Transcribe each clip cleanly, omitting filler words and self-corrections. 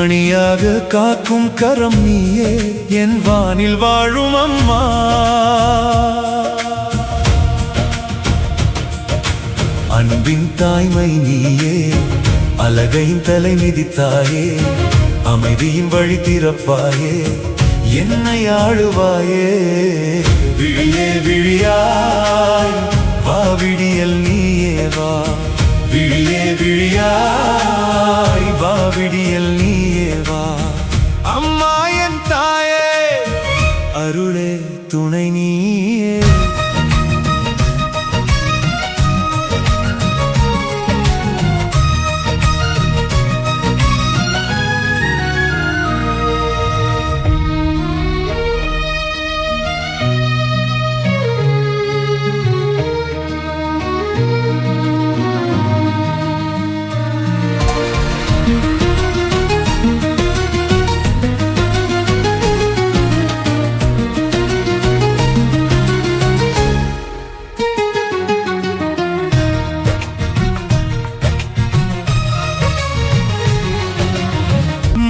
கண்மணியாக காக்கும் கரம் நீயே, என் வானில் வாழும் அம்மா. அன்பின் தாய்மை நீயே, அழகையின் தலை மிதித்தாயே, அமைதியின் வழி திறப்பாயே, என்னை ஆளுவாயே. விழியே விழியாய் வா, விடியல் நீயே வா. விழியே விழியாய் வா, விடியல் நீயே வா. அம்மா என் தாயே, அருளே துணை நீயே.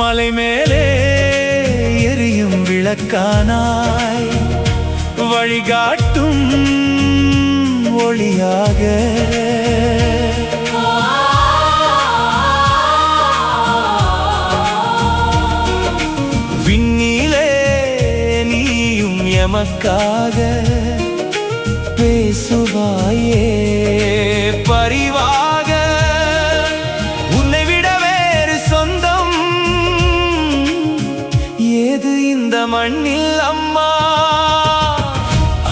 மலை மேலே எரியும் விளக்கானாய், வழிகாட்டும் ஒளியாக. விண்ணிலே நீயும் எமக்காக பேசுவாயே பரிவாக. ஏது இந்த மண்ணில் அம்மா.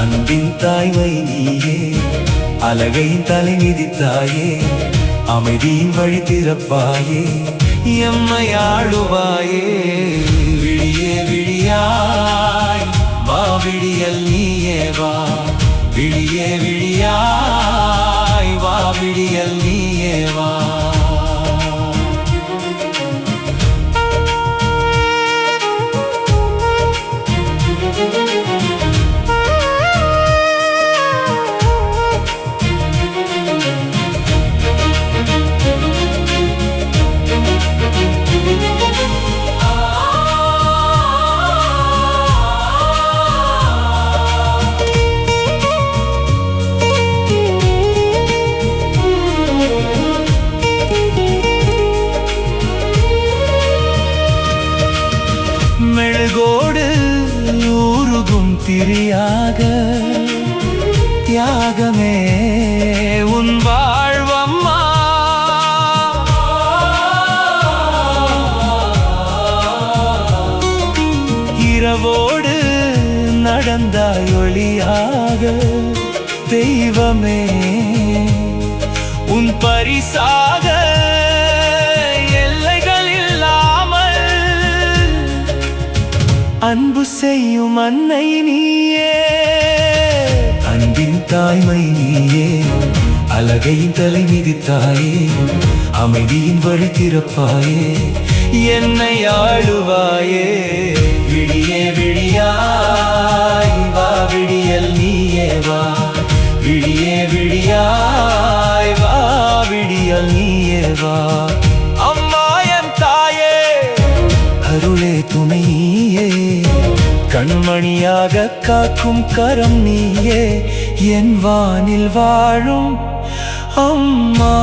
அன்பின் தாய்மை நீயே, அழகையின் தலை மிதித்தாயே, அமைதியின் வழி திறப்பாயே, எம்மை ஆளுவாயே. விழியே விழியாய் வா, விடியல் நீயே வா. விழியே விழியாய் வா, விடியல் நீயே வா. மெழுகோடு ஊருகும் திரியாக, தியாகமே உன் வாழ்வம்மா. இரவோடு நடந்தாய் ஒளியாக, தெய்வமே உன் பரிசாக. அன்பு செய்யும் அன்னை நீயே, அன்பின் தாய்மை நீயே, அழகையின் தலை மிதித்தாயே, அமைதியின் வழி திறப்பாயே, என்னை ஆளுவாயே. விழியே விழியாய் வா, விடியல் நீயே வா. விழியே விழியாய் வா, விடியல் நீயே வா. அம்மா என் தாயே, அருளே துணை நீயே, கண்மணியாக காக்கும் கரம் நீயே, என் வானில் வாழும் அம்மா.